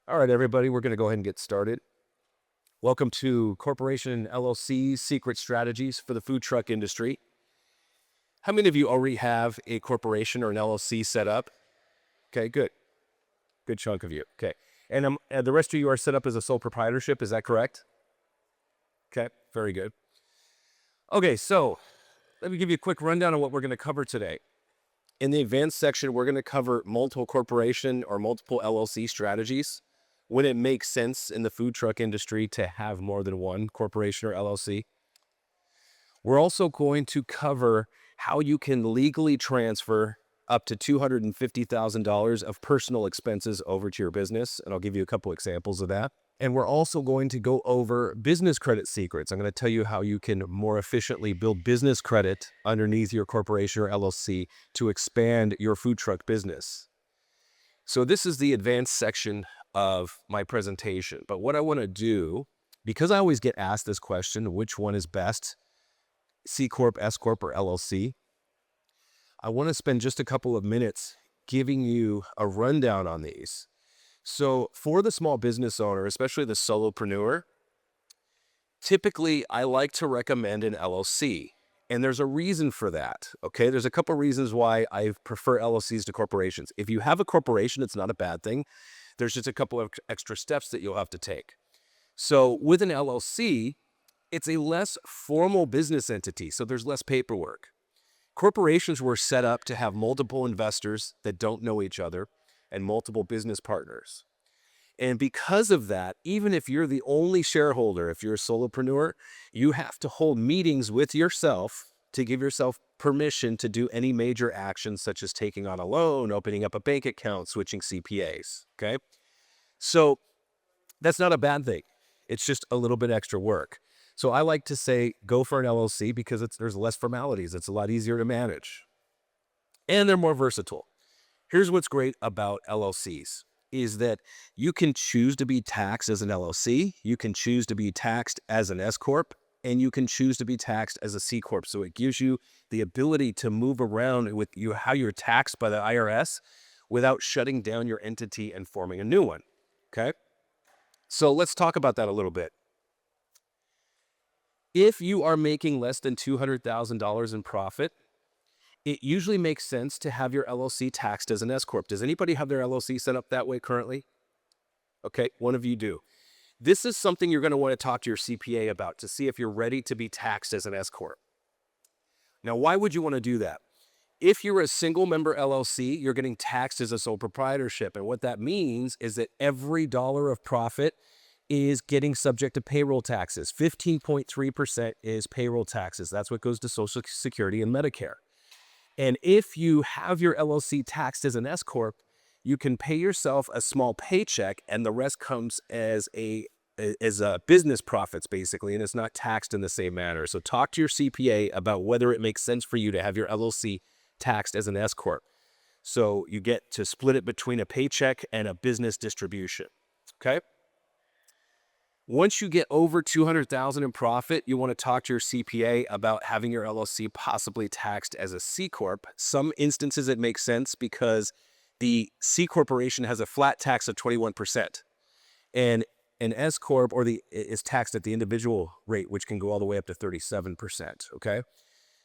All right, everybody, we're going to go ahead and get started. Welcome to Corporation LLC's Secret Strategies for the Food Truck Industry. How many of you already have a corporation or an LLC set up? Okay, good. Good chunk of you. Okay. And the rest of you are set up as a sole proprietorship, is that correct? Okay, very good. Okay, so let me give you a quick rundown on what we're going to cover today. In the advanced section, we're going to cover multiple corporation or multiple LLC strategies when it makes sense in the food truck industry to have more than one corporation or LLC. We're also going to cover how you can legally transfer up to $250,000 of personal expenses over to your business, and I'll give you a couple examples of that. And we're also going to go over business credit secrets. I'm going to tell you how you can more efficiently build business credit underneath your corporation or LLC to expand your food truck business. So this is the advanced section of my presentation. But what I want to do, because I always get asked this question, which one is best, C Corp, S Corp, or LLC? I want to spend just a couple of minutes giving you a rundown on these. So for the small business owner, especially the solopreneur, typically I like to recommend an LLC. And there's a reason for that, okay? There's a couple reasons why I prefer LLCs to corporations. If you have a corporation, it's not a bad thing. There's just a couple of extra steps that you'll have to take. So with an LLC, it's a less formal business entity, so there's less paperwork. Corporations were set up to have multiple investors that don't know each other and multiple business partners. And because of that, even if you're the only shareholder, if you're a solopreneur, you have to hold meetings with yourself to give yourself permission to do any major actions such as taking on a loan, opening up a bank account, switching CPAs, okay? So that's not a bad thing. It's just a little bit extra work. So I like to say go for an LLC because there's less formalities. It's a lot easier to manage. And they're more versatile. Here's what's great about LLCs is that you can choose to be taxed as an LLC, you can choose to be taxed as an S Corp, and you can choose to be taxed as a C Corp. So it gives you the ability to move around with how you're taxed by the IRS without shutting down your entity and forming a new one, okay? So let's talk about that a little bit. If you are making less than $200,000 in profit, it usually makes sense to have your LLC taxed as an S Corp. Does anybody have their LLC set up that way currently? Okay, one of you do. This is something you're going to want to talk to your CPA about to see if you're ready to be taxed as an S Corp. Now, why would you want to do that? If you're a single member LLC, you're getting taxed as a sole proprietorship. And what that means is that every dollar of profit is getting subject to payroll taxes. 15.3% is payroll taxes. That's what goes to Social Security and Medicare. And if you have your LLC taxed as an S Corp, you can pay yourself a small paycheck and the rest comes as a business profits, basically, and it's not taxed in the same manner. So talk to your CPA about whether it makes sense for you to have your LLC taxed as an S Corp. So you get to split it between a paycheck and a business distribution, okay? Once you get over $200,000 in profit, you want to talk to your CPA about having your LLC possibly taxed as a C Corp. Some instances it makes sense because the C Corporation has a flat tax of 21%. And an S Corp is taxed at the individual rate, which can go all the way up to 37%, okay?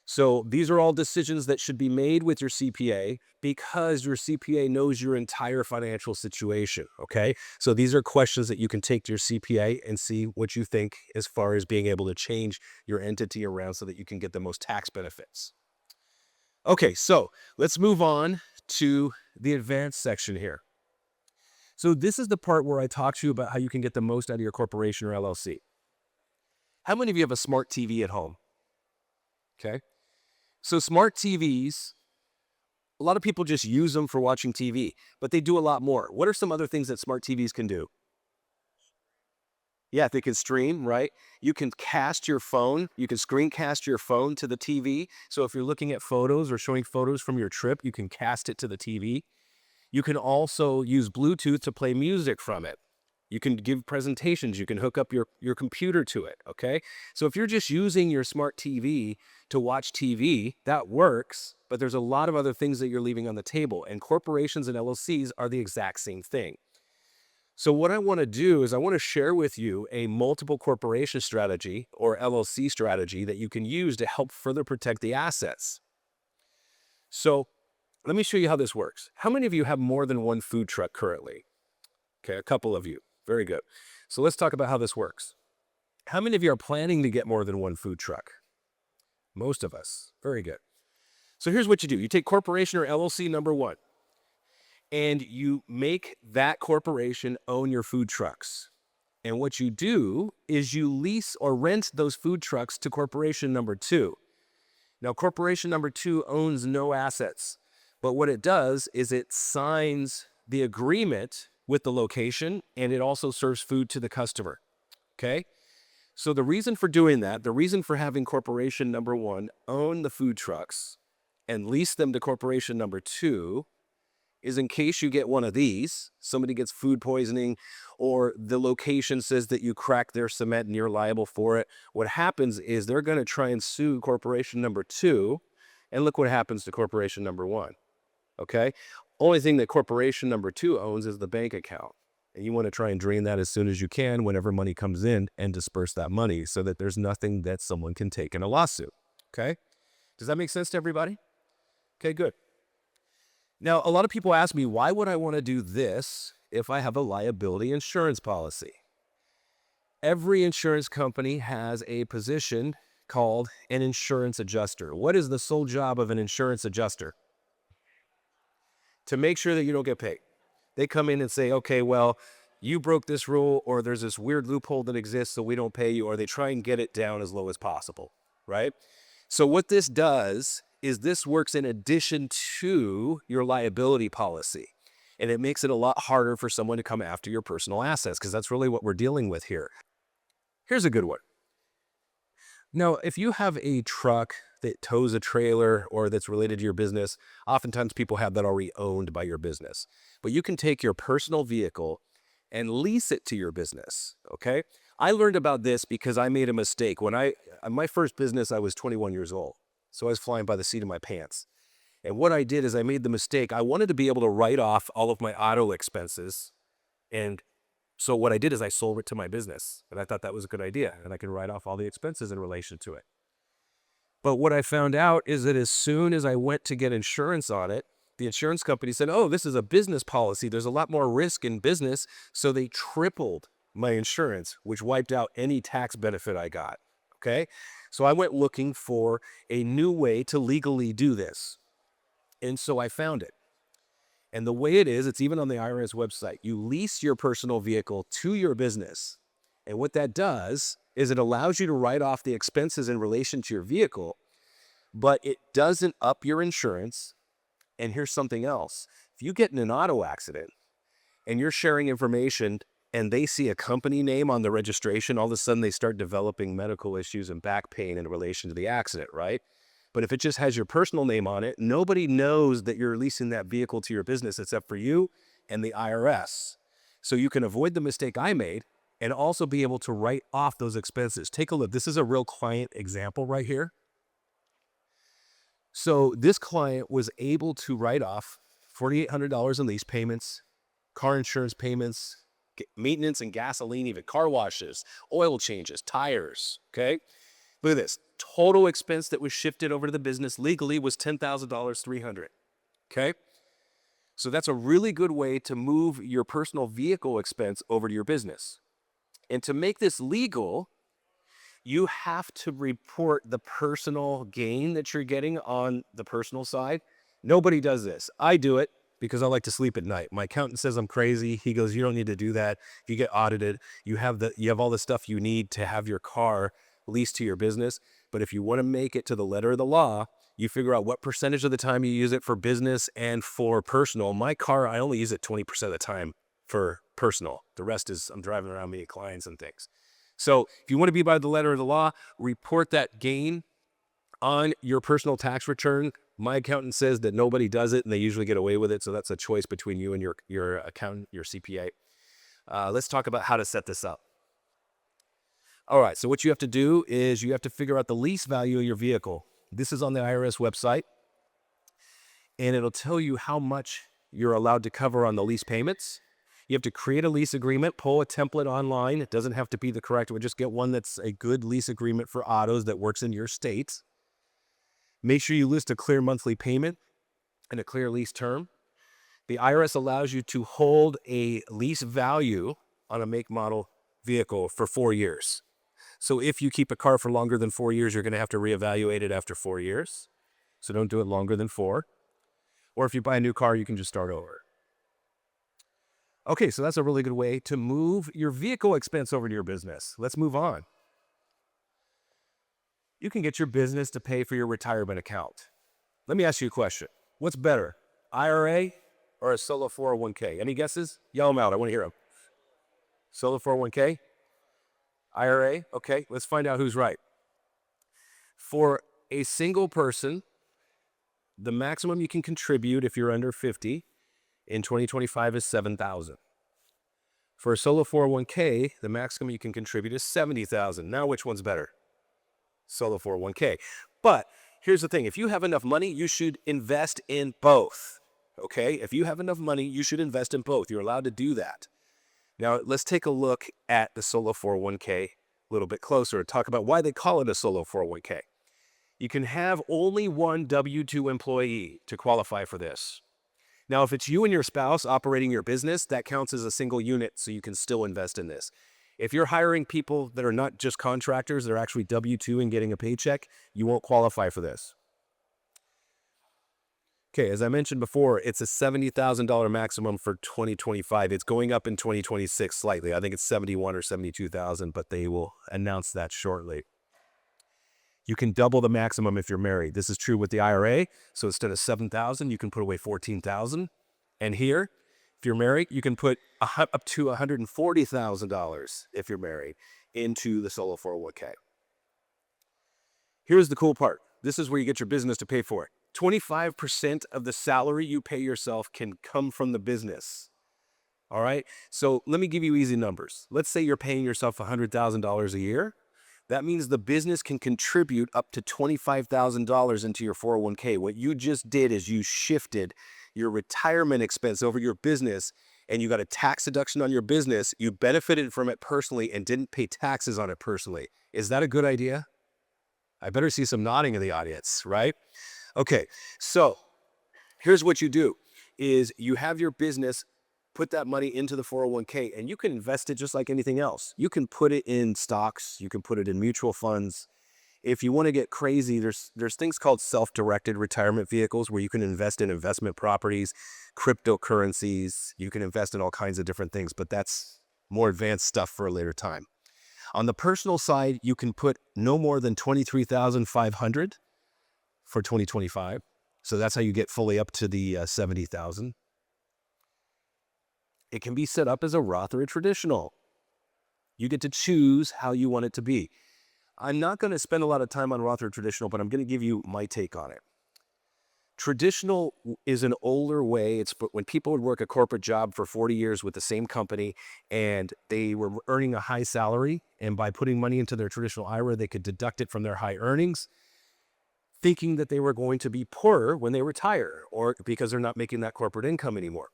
So these are all decisions that should be made with your CPA because your CPA knows your entire financial situation, okay? So these are questions that you can take to your CPA and see what you think as far as being able to change your entity around so that you can get the most tax benefits. Okay, so let's move on to the advanced section here. So this is the part where I talk to you about how you can get the most out of your corporation or LLC. How many of you have a smart TV at home? Okay. So smart TVs, a lot of people just use them for watching TV, but they do a lot more. What are some other things that smart TVs can do? Yeah, they can stream, right? You can cast your phone. You can screencast your phone to the TV. So if you're looking at photos or showing photos from your trip, you can cast it to the TV. You can also use Bluetooth to play music from it. You can give presentations. You can hook up your computer to it, okay? So if you're just using your smart TV to watch TV, that works, but there's a lot of other things that you're leaving on the table, and corporations and LLCs are the exact same thing. So what I want to do is I want to share with you a multiple corporation strategy or LLC strategy that you can use to help further protect the assets. So let me show you how this works. How many of you have more than one food truck currently? Okay, a couple of you. Very good. So let's talk about how this works. How many of you are planning to get more than one food truck? Most of us. Very good. So here's what you do. You take corporation or LLC number one, and you make that corporation own your food trucks. And what you do is you lease or rent those food trucks to corporation number two. Now, corporation number two owns no assets, but what it does is it signs the agreement with the location, and it also serves food to the customer. Okay? So the reason for doing that, the reason for having corporation number one own the food trucks and lease them to corporation number two is in case you get one of these, somebody gets food poisoning, or the location says that you cracked their cement and you're liable for it. What happens is they're going to try and sue corporation number two, and look what happens to corporation number one. Okay? Only thing that corporation number two owns is the bank account. And you want to try and drain that as soon as you can whenever money comes in and disperse that money so that there's nothing that someone can take in a lawsuit. Okay? Does that make sense to everybody? Okay, good. Now, a lot of people ask me, why would I want to do this if I have a liability insurance policy? Every insurance company has a position called an insurance adjuster. What is the sole job of an insurance adjuster? To make sure that you don't get paid. They come in and say, okay, well, you broke this rule, or there's this weird loophole that exists, so we don't pay you, or they try and get it down as low as possible, right? So what this does is this works in addition to your liability policy. And it makes it a lot harder for someone to come after your personal assets, because that's really what we're dealing with here. Here's a good one. Now, if you have a truck that tows a trailer or that's related to your business, oftentimes people have that already owned by your business. But you can take your personal vehicle and lease it to your business, okay? I learned about this because I made a mistake. My first business, I was 21 years old. So I was flying by the seat of my pants. And what I did is I made the mistake. I wanted to be able to write off all of my auto expenses. And so what I did is I sold it to my business. And I thought that was a good idea. And I could write off all the expenses in relation to it. But what I found out is that as soon as I went to get insurance on it, the insurance company said, oh, this is a business policy. There's a lot more risk in business. So they tripled my insurance, which wiped out any tax benefit I got. Okay? So I went looking for a new way to legally do this. And so I found it. And the way it is, it's even on the IRS website. You lease your personal vehicle to your business. And what that does is it allows you to write off the expenses in relation to your vehicle, but it doesn't up your insurance. And here's something else. If you get in an auto accident and you're sharing information and they see a company name on the registration, all of a sudden they start developing medical issues and back pain in relation to the accident, right? But if it just has your personal name on it, nobody knows that you're leasing that vehicle to your business except for you and the IRS. So you can avoid the mistake I made and also be able to write off those expenses. Take a look. This is a real client example right here. So this client was able to write off $4,800 in lease payments, car insurance payments, maintenance and gasoline, even car washes, oil changes, tires, okay? Look at this. Total expense that was shifted over to the business legally was $10,000, $300, okay? So that's a really good way to move your personal vehicle expense over to your business. And to make this legal, you have to report the personal gain that you're getting on the personal side. Nobody does this. I do it because I like to sleep at night. My accountant says I'm crazy. He goes, you don't need to do that. If you get audited, you have all the stuff you need to have your car leased to your business. But if you want to make it to the letter of the law, you figure out what percentage of the time you use it for business and for personal. My car, I only use it 20% of the time for personal. The rest is I'm driving around meeting clients and things. So if you want to be by the letter of the law, report that gain on your personal tax return. My accountant says that nobody does it and they usually get away with it. So that's a choice between you and your accountant, your CPA. Let's talk about how to set this up. All right, so what you have to do is you have to figure out the lease value of your vehicle. This is on the IRS website, and it'll tell you how much you're allowed to cover on the lease payments. You have to create a lease agreement, pull a template online. It doesn't have to be the correct one. Just get one that's a good lease agreement for autos that works in your state. Make sure you list a clear monthly payment and a clear lease term. The IRS allows you to hold a lease value on a make model vehicle for 4 years. So if you keep a car for longer than 4 years, you're going to have to reevaluate it after 4 years. So don't do it longer than 4. Or if you buy a new car, you can just start over. Okay, so that's a really good way to move your vehicle expense over to your business. Let's move on. You can get your business to pay for your retirement account. Let me ask you a question. What's better, IRA or a solo 401k? Any guesses? Yell them out. I want to hear them. Solo 401k? IRA? Okay, let's find out who's right. For a single person, the maximum you can contribute if you're under 50 in 2025 is $7,000. For a solo 401k, the maximum you can contribute is $70,000. Now, which one's better? Solo 401k. But here's the thing. If you have enough money, you should invest in both. Okay? If you have enough money, you should invest in both. You're allowed to do that. Now, let's take a look at the solo 401k a little bit closer and talk about why they call it a solo 401k. You can have only one W-2 employee to qualify for this. Now, if it's you and your spouse operating your business, that counts as a single unit, so you can still invest in this. If you're hiring people that are not just contractors, they're actually W-2 and getting a paycheck, you won't qualify for this. Okay, as I mentioned before, it's a $70,000 maximum for 2025. It's going up in 2026 slightly. I think it's 71 or 72,000, but they will announce that shortly. You can double the maximum if you're married. This is true with the IRA. So instead of 7,000, you can put away 14,000. And here, if you're married, you can put up to $140,000 if you're married into the solo 401k. Here's the cool part. This is where you get your business to pay for it. 25% of the salary you pay yourself can come from the business. All right. So let me give you easy numbers. Let's say you're paying yourself $100,000 a year. That means the business can contribute up to $25,000 into your 401k. What you just did is you shifted your retirement expense over your business, and you got a tax deduction on your business. You benefited from it personally and didn't pay taxes on it personally. Is that a good idea? I better see some nodding in the audience, right? Okay, so here's what you do is you have your business put that money into the 401k, and you can invest it just like anything else. You can put it in stocks. You can put it in mutual funds. If you want to get crazy, there's things called self-directed retirement vehicles where you can invest in investment properties, cryptocurrencies. You can invest in all kinds of different things, but that's more advanced stuff for a later time. On the personal side, you can put no more than $23,500 for 2025. So that's how you get fully up to the 70,000. It can be set up as a Roth or a traditional. You get to choose how you want it to be. I'm not going to spend a lot of time on Roth or traditional, but I'm going to give you my take on it. Traditional is an older way. It's when people would work a corporate job for 40 years with the same company and they were earning a high salary, and by putting money into their traditional IRA, they could deduct it from their high earnings, thinking that they were going to be poorer when they retire or because they're not making that corporate income anymore.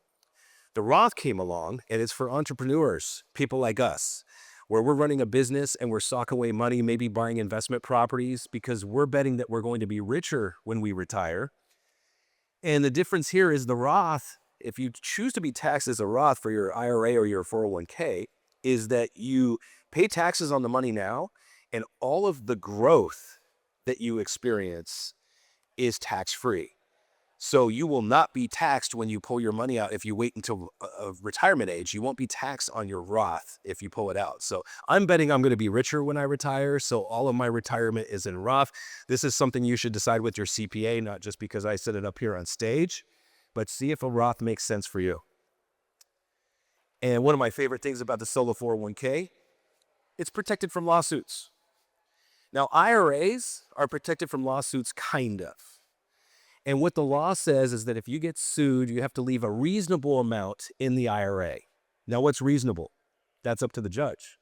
The Roth came along, and it's for entrepreneurs, people like us, where we're running a business and we're socking away money, maybe buying investment properties because we're betting that we're going to be richer when we retire. And the difference here is the Roth, if you choose to be taxed as a Roth for your IRA or your 401k, is that you pay taxes on the money now, and all of the growth that you experience is tax-free. So you will not be taxed when you pull your money out. If you wait until retirement age, you won't be taxed on your Roth if you pull it out. So I'm betting I'm going to be richer when I retire. So all of my retirement is in Roth. This is something you should decide with your CPA, not just because I set it up here on stage, but see if a Roth makes sense for you. And one of my favorite things about the solo 401k, it's protected from lawsuits. Now, IRAs are protected from lawsuits, kind of. And what the law says is that if you get sued, you have to leave a reasonable amount in the IRA. Now, what's reasonable? That's up to the judge.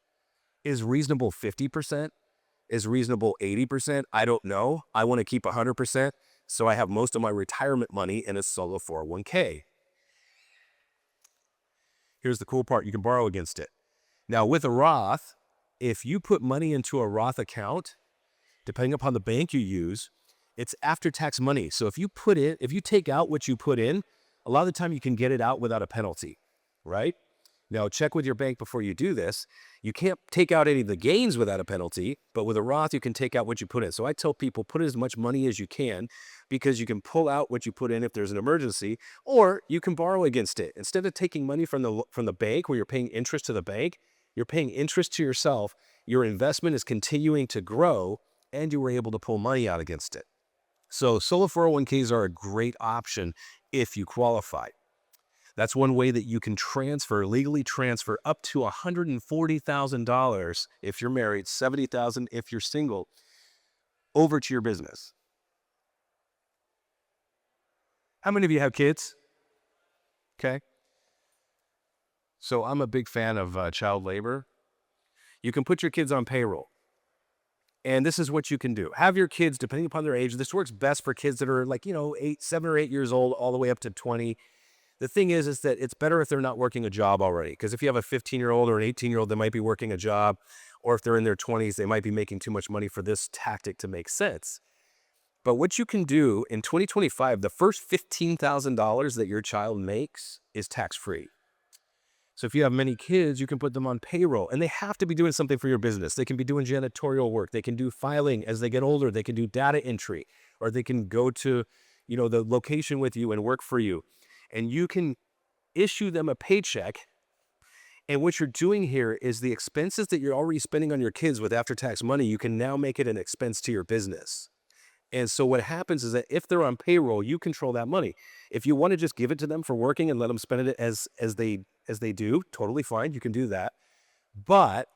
Is reasonable 50%? Is reasonable 80%? I don't know. I want to keep 100%, so I have most of my retirement money in a solo 401k. Here's the cool part. You can borrow against it. Now, with a Roth, if you put money into a Roth account, depending upon the bank you use, it's after-tax money. So if you take out what you put in, a lot of the time you can get it out without a penalty, right? Now, check with your bank before you do this. You can't take out any of the gains without a penalty, but with a Roth, you can take out what you put in. So I tell people, put as much money as you can, because you can pull out what you put in if there's an emergency, or you can borrow against it. Instead of taking money from the bank where you're paying interest to the bank, you're paying interest to yourself. Your investment is continuing to grow, and you were able to pull money out against it. So solo 401ks are a great option if you qualify. That's one way that you can legally transfer up to $140,000 if you're married, $70,000 if you're single, over to your business. How many of you have kids? Okay. So I'm a big fan of child labor. You can put your kids on payroll. And this is what you can do. Have your kids, depending upon their age, this works best for kids that are 7 or 8 years old, all the way up to 20. The thing is that it's better if they're not working a job already. Because if you have a 15-year-old or an 18-year-old that might be working a job, or if they're in their 20s, they might be making too much money for this tactic to make sense. But what you can do in 2025, the first $15,000 that your child makes is tax-free. So if you have many kids, you can put them on payroll, and they have to be doing something for your business. They can be doing janitorial work. They can do filing as they get older. They can do data entry, or they can go to, the location with you and work for you. And you can issue them a paycheck. And what you're doing here is the expenses that you're already spending on your kids with after-tax money, you can now make it an expense to your business. And so what happens is that if they're on payroll, you control that money. If you want to just give it to them for working and let them spend it as they do, totally fine. You can do that. But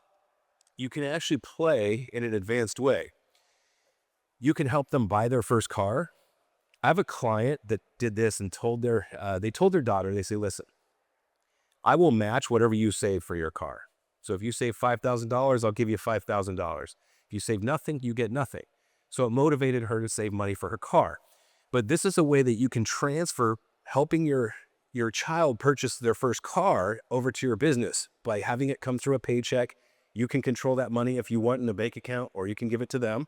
you can actually play in an advanced way. You can help them buy their first car. I have a client that did this and told their daughter, they say, listen, I will match whatever you save for your car. So if you save $5,000, I'll give you $5,000. If you save nothing, you get nothing. So it motivated her to save money for her car. But this is a way that you can transfer helping your child purchase their first car over to your business by having it come through a paycheck. You can control that money if you want in a bank account, or you can give it to them.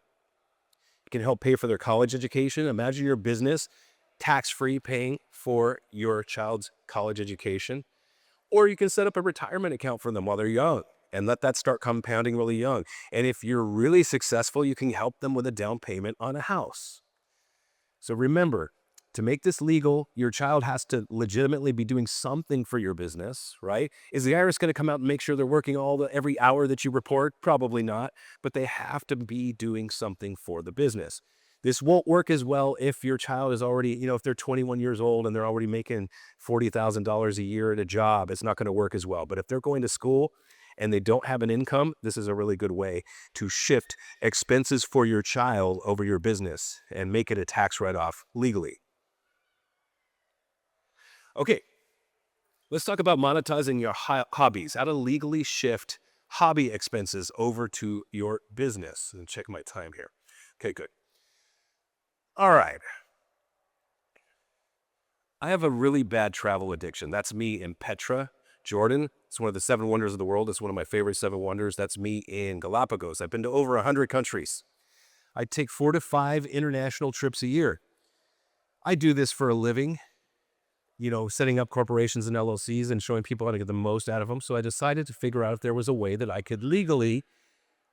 You can help pay for their college education. Imagine your business tax-free paying for your child's college education. Or you can set up a retirement account for them while they're young and let that start compounding really young. And if you're really successful, you can help them with a down payment on a house. So remember, to make this legal, your child has to legitimately be doing something for your business, right? Is the IRS going to come out and make sure they're working every hour that you report? Probably not, but they have to be doing something for the business. This won't work as well if your child is already, if they're 21 years old and they're already making $40,000 a year at a job, it's not going to work as well. But if they're going to school and they don't have an income, this is a really good way to shift expenses for your child over your business and make it a tax write-off legally. Okay, let's talk about monetizing your hobbies, how to legally shift hobby expenses over to your business. And check my time here. Okay, good. All right. I have a really bad travel addiction. That's me in Petra, Jordan. It's one of the 7 wonders of the world. It's one of my favorite 7 wonders. That's me in Galapagos. I've been to over 100 countries. I take 4 to 5 international trips a year. I do this for a living, setting up corporations and LLCs and showing people how to get the most out of them. So I decided to figure out if there was a way that I could legally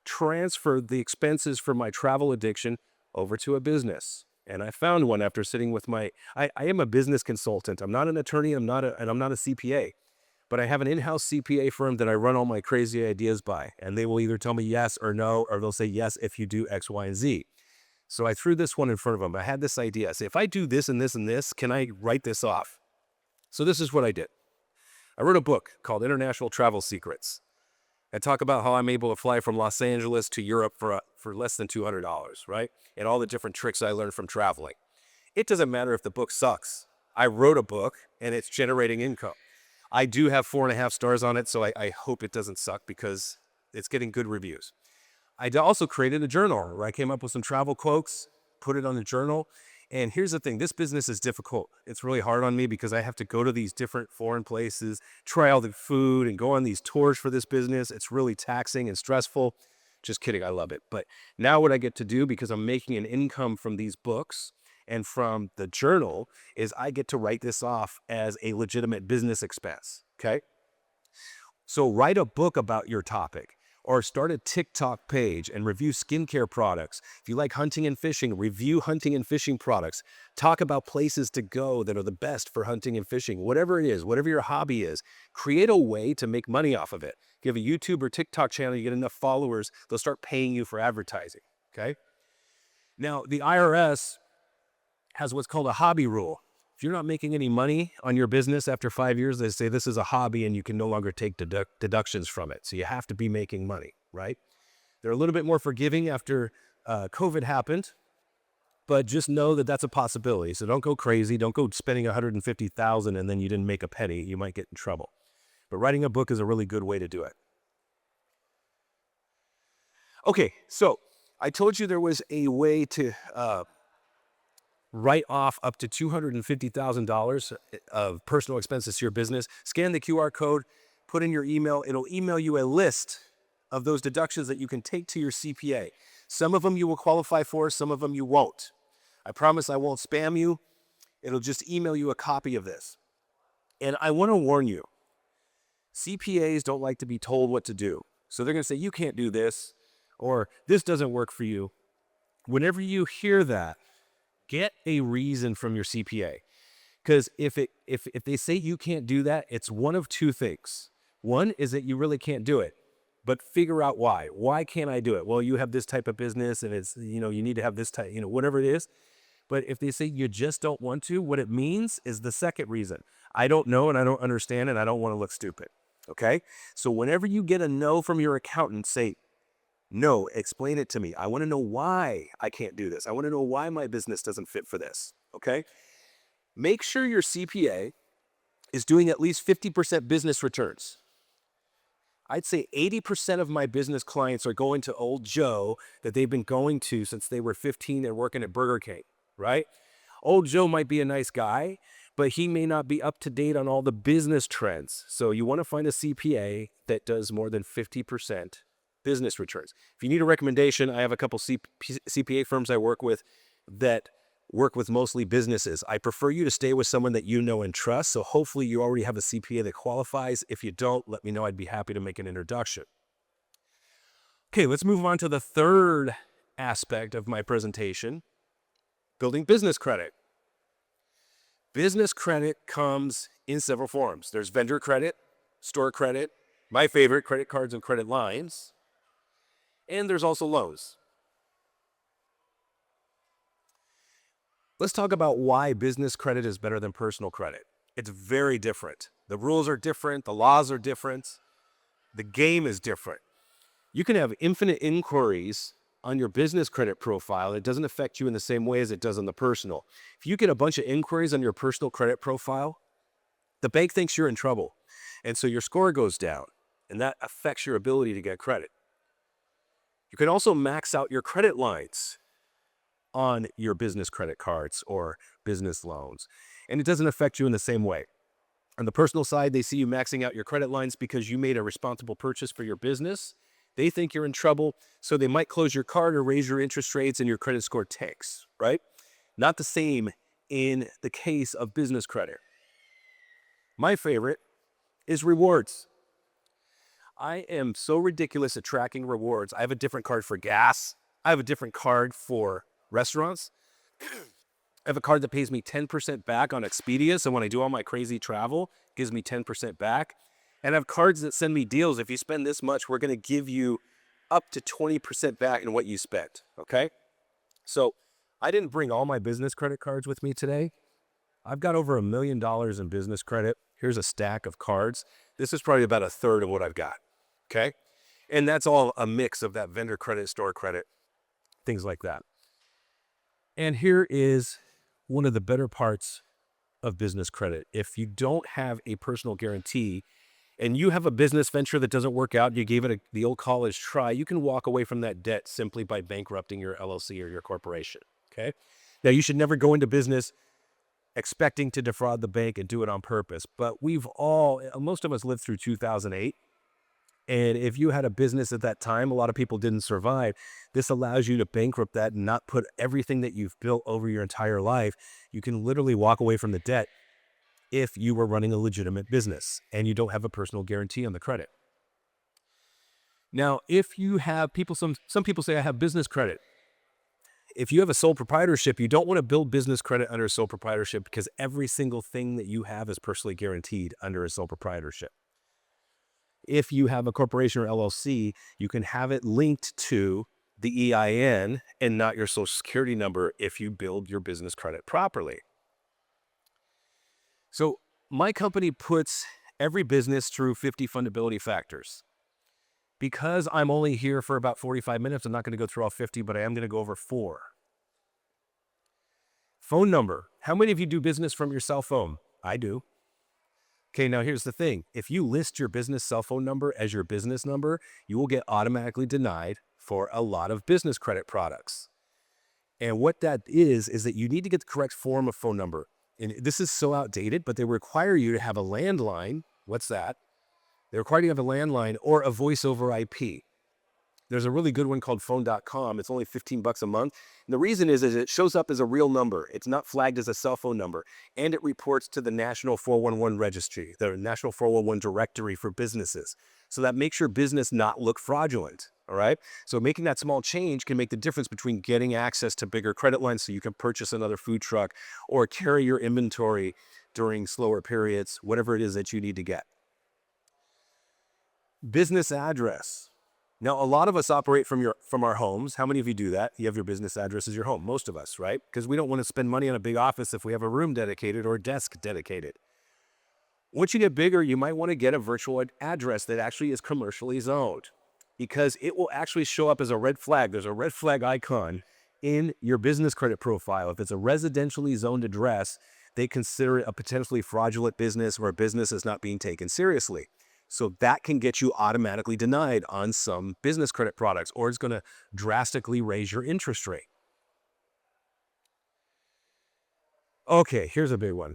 transfer the expenses for my travel addiction over to a business. And I found one after sitting with I am a business consultant. I'm not an attorney. I'm not a CPA, but I have an in-house CPA firm that I run all my crazy ideas by. And they will either tell me yes or no, or they'll say yes if you do X, Y, and Z. So I threw this one in front of them. I had this idea. I said, if I do this and this and this, can I write this off? So this is what I did. I wrote a book called International Travel Secrets. I talk about how I'm able to fly from Los Angeles to Europe for less than $200, right? And all the different tricks I learned from traveling. It doesn't matter if the book sucks. I wrote a book and it's generating income. I do have 4.5 stars on it, so I hope it doesn't suck because it's getting good reviews. I also created a journal where I came up with some travel quotes, put it on the journal, And here's the thing, this business is difficult. It's really hard on me because I have to go to these different foreign places, try all the food, and go on these tours for this business. It's really taxing and stressful. Just kidding, I love it. But now what I get to do, because I'm making an income from these books and from the journal, is I get to write this off as a legitimate business expense, okay? So write a book about your topic, or start a TikTok page and review skincare products. If you like hunting and fishing, review hunting and fishing products. Talk about places to go that are the best for hunting and fishing. Whatever it is, whatever your hobby is, create a way to make money off of it. If you have a YouTube or TikTok channel, you get enough followers, they'll start paying you for advertising, okay? Now, the IRS has what's called a hobby rule. If you're not making any money on your business after 5 years, they say this is a hobby and you can no longer take deductions from it. So you have to be making money, right? They're a little bit more forgiving after COVID happened, but just know that that's a possibility. So don't go crazy. Don't go spending $150,000 and then you didn't make a penny. You might get in trouble. But writing a book is a really good way to do it. Okay, so I told you there was a way to write off up to $250,000 of personal expenses to your business. Scan the QR code, put in your email. It'll email you a list of those deductions that you can take to your CPA. Some of them you will qualify for, some of them you won't. I promise I won't spam you. It'll just email you a copy of this. And I want to warn you, CPAs don't like to be told what to do. So they're going to say, you can't do this, or this doesn't work for you. Whenever you hear that, get a reason from your CPA. Because if they say you can't do that, it's one of two things. One is that you really can't do it, but figure out why. Why can't I do it? Well, you have this type of business and it's, you need to have this type, whatever it is. But if they say you just don't want to, what it means is the second reason. I don't know and I don't understand and I don't want to look stupid. Okay? So whenever you get a no from your accountant, say, no, explain it to me. I want to know why I can't do this. I want to know why my business doesn't fit for this, okay? Make sure your CPA is doing at least 50% business returns. I'd say 80% of my business clients are going to old Joe that they've been going to since they were 15 and working at Burger King, right? Old Joe might be a nice guy, but he may not be up to date on all the business trends. So you want to find a CPA that does more than 50% business returns. If you need a recommendation, I have a couple CPA firms I work with that work with mostly businesses. I prefer you to stay with someone that you know and trust. So hopefully you already have a CPA that qualifies. If you don't, let me know. I'd be happy to make an introduction. Okay, let's move on to the third aspect of my presentation, building business credit. Business credit comes in several forms. There's vendor credit, store credit, my favorite, credit cards and credit lines. And there's also loans. Let's talk about why business credit is better than personal credit. It's very different. The rules are different. The laws are different. The game is different. You can have infinite inquiries on your business credit profile. It doesn't affect you in the same way as it does on the personal. If you get a bunch of inquiries on your personal credit profile, the bank thinks you're in trouble. And so your score goes down. And that affects your ability to get credit. You can also max out your credit lines on your business credit cards or business loans, and it doesn't affect you in the same way. On the personal side, they see you maxing out your credit lines because you made a responsible purchase for your business. They think you're in trouble, so they might close your card or raise your interest rates and your credit score tanks, right? Not the same in the case of business credit. My favorite is rewards. I am so ridiculous at tracking rewards. I have a different card for gas. I have a different card for restaurants. I have a card that pays me 10% back on Expedia. So when I do all my crazy travel, it gives me 10% back. And I have cards that send me deals. If you spend this much, we're going to give you up to 20% back in what you spent. Okay? So I didn't bring all my business credit cards with me today. I've got over $1 million in business credit. Here's a stack of cards. This is probably about a third of what I've got. Okay? And that's all a mix of that vendor credit, store credit, things like that. And here is one of the better parts of business credit. If you don't have a personal guarantee and you have a business venture that doesn't work out, you gave it the old college try, you can walk away from that debt simply by bankrupting your LLC or your corporation. Okay? Now, you should never go into business expecting to defraud the bank and do it on purpose. But most of us lived through 2008. And if you had a business at that time, a lot of people didn't survive. This allows you to bankrupt that and not put everything that you've built over your entire life. You can literally walk away from the debt if you were running a legitimate business and you don't have a personal guarantee on the credit. Now, if you have some people say, I have business credit. If you have a sole proprietorship, you don't want to build business credit under a sole proprietorship because every single thing that you have is personally guaranteed under a sole proprietorship. If you have a corporation or LLC, you can have it linked to the EIN and not your social security number if you build your business credit properly. So my company puts every business through 50 fundability factors. Because I'm only here for about 45 minutes, I'm not going to go through all 50, but I am going to go over 4. Phone number. How many of you do business from your cell phone? I do. Okay, now here's the thing. If you list your business cell phone number as your business number, you will get automatically denied for a lot of business credit products. And what that is that you need to get the correct form of phone number. And this is so outdated, but they require you to have a landline. What's that? They require you to have a landline or a voice over IP. There's a really good one called phone.com. It's only $15 a month. And the reason is it shows up as a real number. It's not flagged as a cell phone number. And it reports to the National 411 Registry, the National 411 Directory for businesses. So that makes your business not look fraudulent. All right. So making that small change can make the difference between getting access to bigger credit lines so you can purchase another food truck or carry your inventory during slower periods, whatever it is that you need to get. Business address. Now, a lot of us operate from our homes. How many of you do that? You have your business address as your home. Most of us, right? Because we don't want to spend money on a big office if we have a room dedicated or a desk dedicated. Once you get bigger, you might want to get a virtual address that actually is commercially zoned because it will actually show up as a red flag. There's a red flag icon in your business credit profile. If it's a residentially zoned address, they consider it a potentially fraudulent business or a business is not being taken seriously. So that can get you automatically denied on some business credit products, or it's going to drastically raise your interest rate. Okay, here's a big one.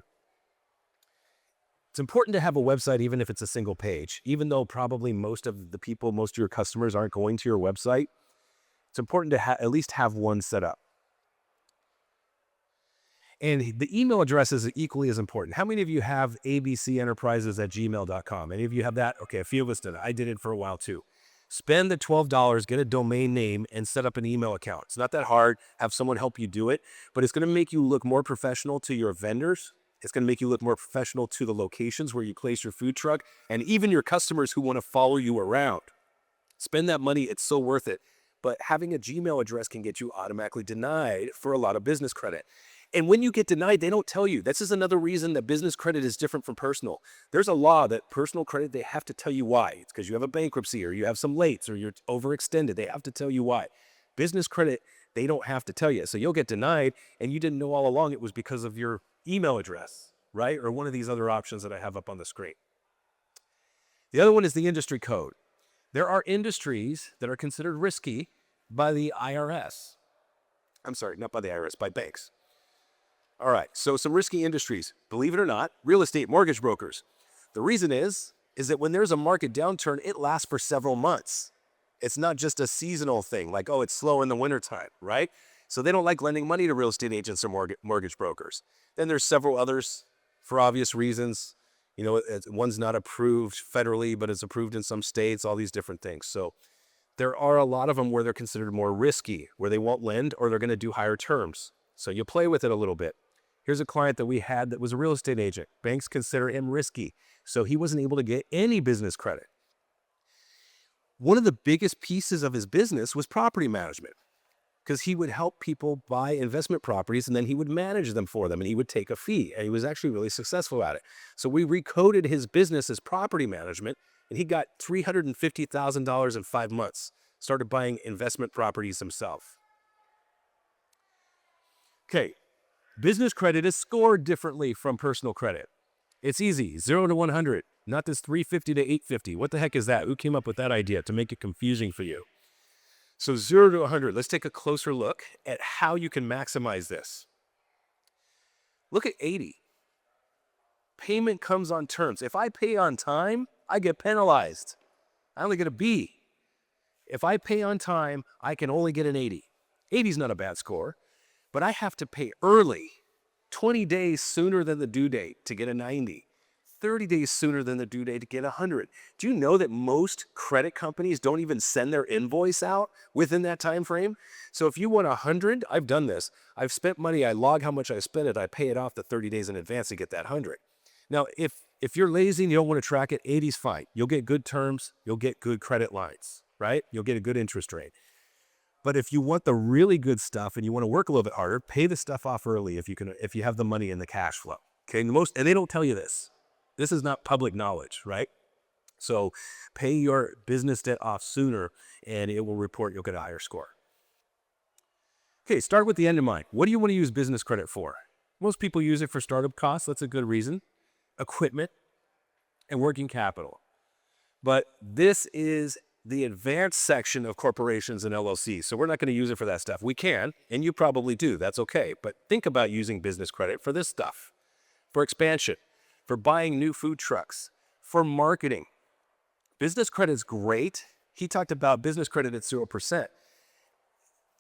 It's important to have a website, even if it's a single page, even though probably most of your customers aren't going to your website. It's important to at least have one set up. And the email address is equally as important. How many of you have abcenterprises@gmail.com? Any of you have that? Okay, a few of us did it. I did it for a while too. Spend the $12, get a domain name, and set up an email account. It's not that hard. Have someone help you do it, but it's going to make you look more professional to your vendors. It's going to make you look more professional to the locations where you place your food truck, and even your customers who want to follow you around. Spend that money. It's so worth it. But having a Gmail address can get you automatically denied for a lot of business credit. And when you get denied, they don't tell you. This is another reason that business credit is different from personal. There's a law that personal credit, they have to tell you why. It's because you have a bankruptcy or you have some lates or you're overextended. They have to tell you why. Business credit, they don't have to tell you. So you'll get denied and you didn't know all along it was because of your email address, right? Or one of these other options that I have up on the screen. The other one is the industry code. There are industries that are considered risky by the IRS. I'm sorry, not by the IRS, by banks. All right, so some risky industries. Believe it or not, real estate mortgage brokers. The reason is that when there's a market downturn, it lasts for several months. It's not just a seasonal thing, like, oh, it's slow in the wintertime, right? So they don't like lending money to real estate agents or mortgage brokers. Then there's several others for obvious reasons. You know, one's not approved federally, but it's approved in some states, all these different things. So there are a lot of them where they're considered more risky, where they won't lend or they're going to do higher terms. So you play with it a little bit. Here's a client that we had that was a real estate agent. Banks consider him risky, so he wasn't able to get any business credit. One of the biggest pieces of his business was property management, because he would help people buy investment properties and then he would manage them for them and he would take a fee, and he was actually really successful at it. So we recoded his business as property management and he got $350,000 in 5 months, started buying investment properties himself. Okay. Business credit is scored differently from personal credit. It's easy, 0 to 100, not this 350 to 850. What the heck is that? Who came up with that idea to make it confusing for you? So 0 to 100, let's take a closer look at how you can maximize this. Look at 80. Payment comes on terms. If I pay on time, I get penalized. I only get a B. If I pay on time, I can only get an 80. 80 is not a bad score, but I have to pay early, 20 days sooner than the due date to get a 90, 30 days sooner than the due date to get 100. Do you know that most credit companies don't even send their invoice out within that time frame? So if you want 100, I've done this. I've spent money, I log how much I spent it, I pay it off the 30 days in advance to get that 100. Now, if you're lazy and you don't want to track it, 80's fine. You'll get good terms, you'll get good credit lines, right? You'll get a good interest rate. But if you want the really good stuff and you want to work a little bit harder, pay the stuff off early if you have the money in the cash flow. Okay, and they don't tell you this. This is not public knowledge, right? So pay your business debt off sooner and it will report you'll get a higher score. Okay, start with the end in mind. What do you want to use business credit for? Most people use it for startup costs. That's a good reason. Equipment and working capital. But this is the advanced section of corporations and LLCs. So we're not going to use it for that stuff. We can, and you probably do. That's okay. But think about using business credit for this stuff, for expansion, for buying new food trucks, for marketing. Business credit is great. He talked about business credit at 0%.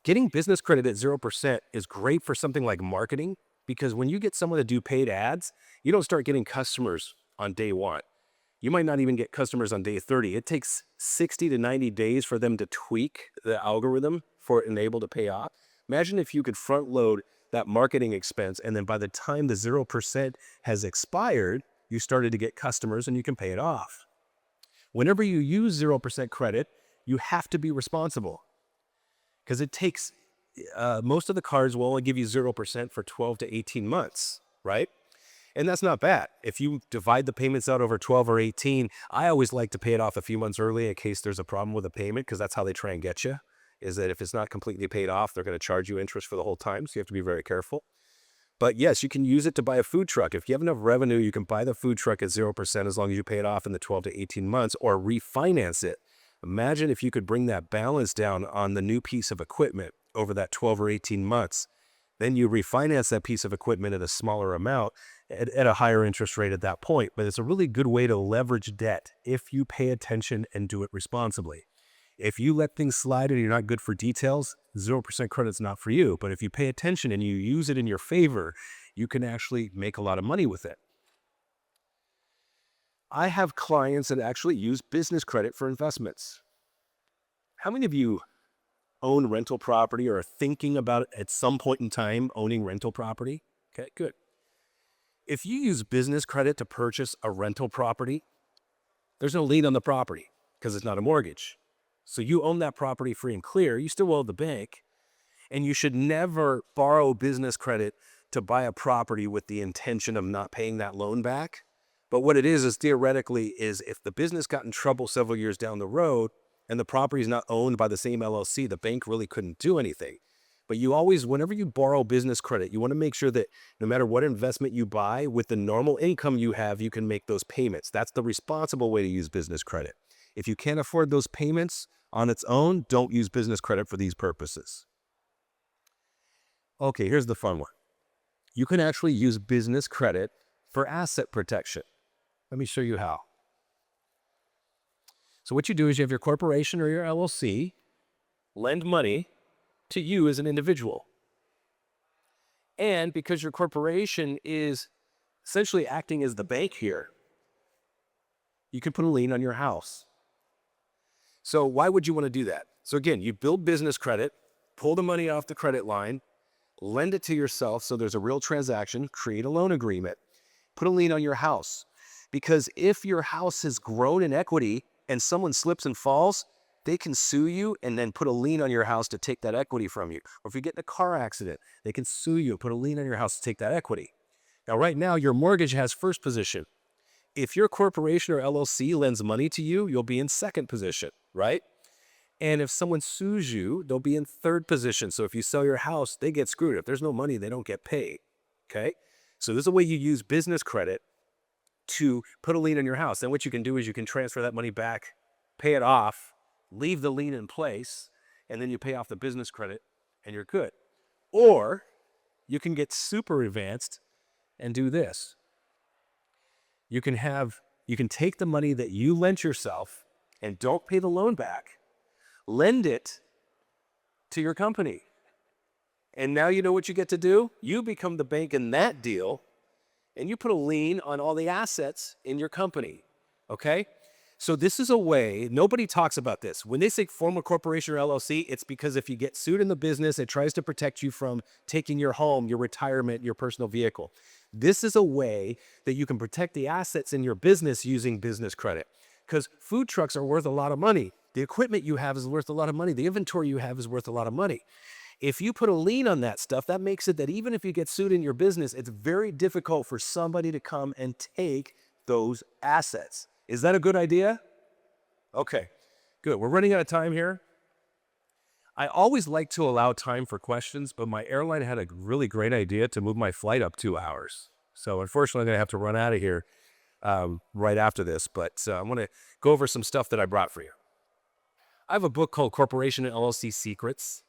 Getting business credit at 0% is great for something like marketing, because when you get someone to do paid ads, you don't start getting customers on day one. You might not even get customers on day 30. It takes 60 to 90 days for them to tweak the algorithm for it enable to pay off. Imagine if you could front load that marketing expense, and then by the time the 0% has expired, you started to get customers and you can pay it off. Whenever you use 0% credit, you have to be responsible, because it takes, most of the cards will only give you 0% for 12 to 18 months, right? And that's not bad. If you divide the payments out over 12 or 18, I always like to pay it off a few months early in case there's a problem with a payment, because that's how they try and get you, is that if it's not completely paid off, they're going to charge you interest for the whole time. So you have to be very careful. But yes, you can use it to buy a food truck. If you have enough revenue, you can buy the food truck at 0% as long as you pay it off in the 12 to 18 months or refinance it. Imagine if you could bring that balance down on the new piece of equipment over that 12 or 18 months. Then you refinance that piece of equipment at a smaller amount at a higher interest rate at that point. But it's a really good way to leverage debt if you pay attention and do it responsibly. If you let things slide and you're not good for details, 0% credit's not for you. But if you pay attention and you use it in your favor, you can actually make a lot of money with it. I have clients that actually use business credit for investments. How many of you own rental property or are thinking about it at some point in time owning rental property? Okay, good. If you use business credit to purchase a rental property, there's no lien on the property because it's not a mortgage. So you own that property free and clear. You still owe the bank, and you should never borrow business credit to buy a property with the intention of not paying that loan back. But what it is theoretically is if the business got in trouble several years down the road and the property is not owned by the same LLC, the bank really couldn't do anything. But you always, whenever you borrow business credit, you want to make sure that no matter what investment you buy, with the normal income you have, you can make those payments. That's the responsible way to use business credit. If you can't afford those payments on its own, don't use business credit for these purposes. Okay, here's the fun one. You can actually use business credit for asset protection. Let me show you how. So what you do is you have your corporation or your LLC lend money to you as an individual. And because your corporation is essentially acting as the bank here, you can put a lien on your house. So why would you want to do that? So again, you build business credit, pull the money off the credit line, lend it to yourself so there's a real transaction, create a loan agreement, put a lien on your house. Because if your house has grown in equity and someone slips and falls, they can sue you and then put a lien on your house to take that equity from you. Or if you get in a car accident, they can sue you and put a lien on your house to take that equity. Now, right now, your mortgage has first position. If your corporation or LLC lends money to you, you'll be in second position, right? And if someone sues you, they'll be in third position. So if you sell your house, they get screwed. If there's no money, they don't get paid, okay? So this is a way you use business credit to put a lien on your house. Then what you can do is you can transfer that money back, pay it off, leave the lien in place, and then you pay off the business credit and you're good. Or you can get super advanced and do this. You can take the money that you lent yourself and don't pay the loan back, lend it to your company. And now you know what you get to do? You become the bank in that deal, and you put a lien on all the assets in your company, okay? So this is a way, nobody talks about this. When they say form a corporation or LLC, it's because if you get sued in the business, it tries to protect you from taking your home, your retirement, your personal vehicle. This is a way that you can protect the assets in your business using business credit, because food trucks are worth a lot of money. The equipment you have is worth a lot of money. The inventory you have is worth a lot of money. If you put a lien on that stuff, that makes it that even if you get sued in your business, it's very difficult for somebody to come and take those assets. Is that a good idea? Okay, good. We're running out of time here. I always like to allow time for questions, but my airline had a really great idea to move my flight up 2 hours. So unfortunately, I'm going to have to run out of here right after this, but I want to go over some stuff that I brought for you. I have a book called Corporation and LLC Secrets.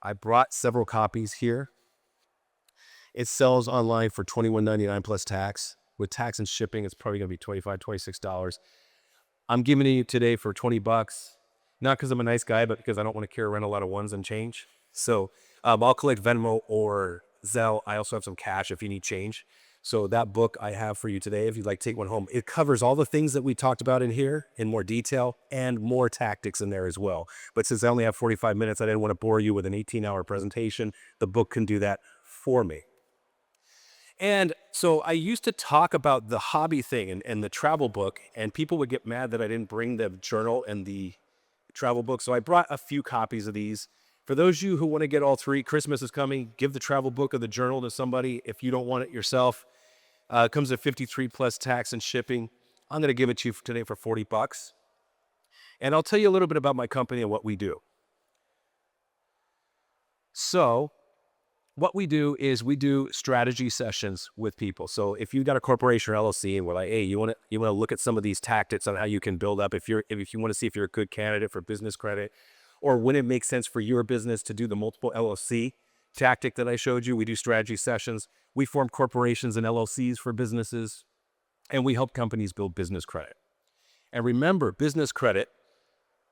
I brought several copies here. It sells online for $21.99 plus tax. With tax and shipping, it's probably going to be $25, $26. I'm giving it you today for 20 bucks. Not because I'm a nice guy, but because I don't want to carry around a lot of ones and change. So I'll collect Venmo or Zelle. I also have some cash if you need change. So that book I have for you today, if you'd like to take one home, it covers all the things that we talked about in here in more detail and more tactics in there as well. But since I only have 45 minutes, I didn't want to bore you with an 18-hour presentation. The book can do that for me. And so I used to talk about the hobby thing and the travel book, and people would get mad that I didn't bring the journal and the travel book. So I brought a few copies of these. For those of you who want to get all three, Christmas is coming. Give the travel book or the journal to somebody if you don't want it yourself. It comes at 53 plus tax and shipping. I'm going to give it to you today for 40 bucks. And I'll tell you a little bit about my company and what we do. So what we do is we do strategy sessions with people. So if you've got a corporation or LLC and we're like, hey, you want to look at some of these tactics on how you can build up if you want to see if you're a good candidate for business credit, or when it makes sense for your business to do the multiple LLC tactic that I showed you, we do strategy sessions. We form corporations and LLCs for businesses, and we help companies build business credit. And remember, business credit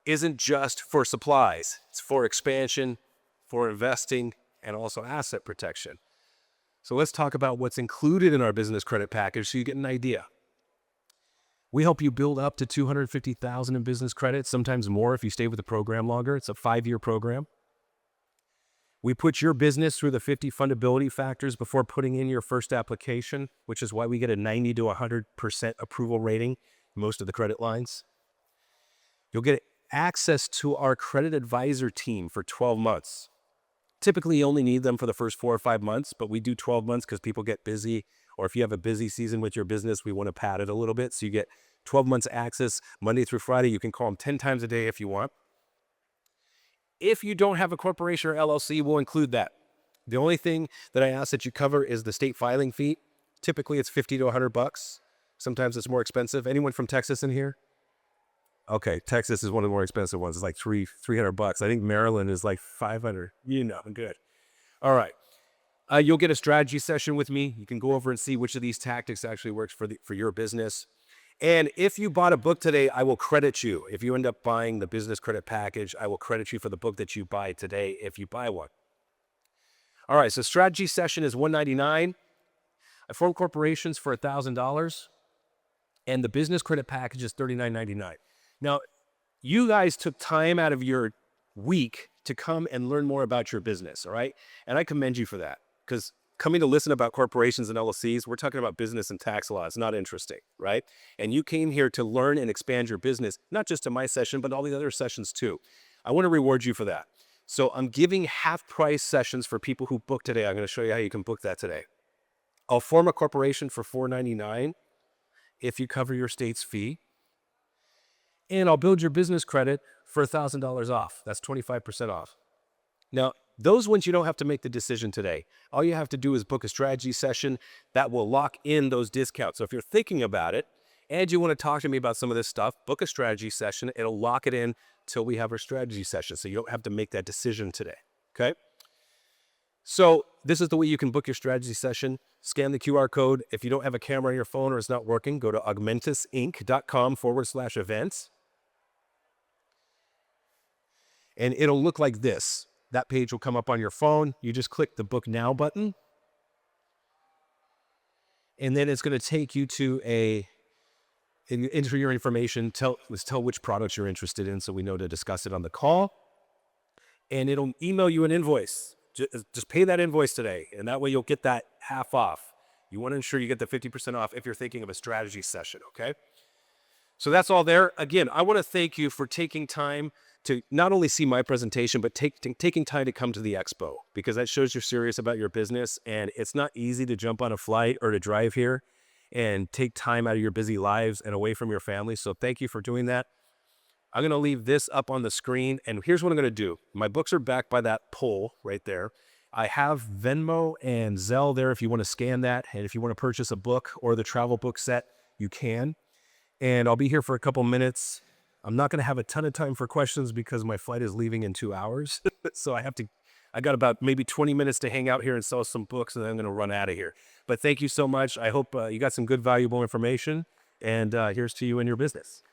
isn't just for supplies. It's for expansion, for investing, and also asset protection. So let's talk about what's included in our business credit package so you get an idea. We help you build up to $250,000 in business credit, sometimes more if you stay with the program longer. It's a 5-year program. We put your business through the 50 fundability factors before putting in your first application, which is why we get a 90 to 100% approval rating, most of the credit lines. You'll get access to our credit advisor team for 12 months. Typically, you only need them for the first 4 or 5 months, but we do 12 months because people get busy, or if you have a busy season with your business, we want to pad it a little bit. So you get 12 months access Monday through Friday. You can call them 10 times a day if you want. If you don't have a corporation or LLC, we'll include that. The only thing that I ask that you cover is the state filing fee. Typically, it's 50 to 100 bucks. Sometimes it's more expensive. Anyone from Texas in here? Okay, Texas is one of the more expensive ones. It's like 300 bucks. I think Maryland is like 500. Good. All right. You'll get a strategy session with me. You can go over and see which of these tactics actually works for your business. And if you bought a book today, I will credit you. If you end up buying the business credit package, I will credit you for the book that you buy today if you buy one. All right, so strategy session is $199. I form corporations for $1,000. And the business credit package is $39.99. Now, you guys took time out of your week to come and learn more about your business, all right? And I commend you for that, because coming to listen about corporations and LLCs, we're talking about business and tax law. It's not interesting, right? And you came here to learn and expand your business, not just to my session, but all the other sessions too. I want to reward you for that. So I'm giving half-price sessions for people who book today. I'm going to show you how you can book that today. I'll form a corporation for $499 if you cover your state's fee. And I'll build your business credit for $1,000 off. That's 25% off. Now, those ones you don't have to make the decision today. All you have to do is book a strategy session that will lock in those discounts. So if you're thinking about it and you want to talk to me about some of this stuff, book a strategy session. It'll lock it in till we have our strategy session. So you don't have to make that decision today. Okay? So this is the way you can book your strategy session. Scan the QR code. If you don't have a camera on your phone or it's not working, go to augmentusinc.com/events. And it'll look like this. That page will come up on your phone. You just click the Book Now button. And then it's going to take you to enter your information, tell which products you're interested in so we know to discuss it on the call. And it'll email you an invoice. Just pay that invoice today, and that way you'll get that half off. You want to ensure you get the 50% off if you're thinking of a strategy session, okay? So that's all there. Again, I want to thank you for taking time to not only see my presentation, but taking time to come to the expo, because that shows you're serious about your business, and it's not easy to jump on a flight or to drive here and take time out of your busy lives and away from your family. So thank you for doing that. I'm going to leave this up on the screen, and here's what I'm going to do. My books are back by that pole right there. I have Venmo and Zelle there if you want to scan that, and if you want to purchase a book or the travel book set, you can. And I'll be here for a couple minutes. I'm not going to have a ton of time for questions because my flight is leaving in 2 hours. So I got about maybe 20 minutes to hang out here and sell some books, and then I'm going to run out of here. But thank you so much. I hope you got some good, valuable information, and here's to you and your business.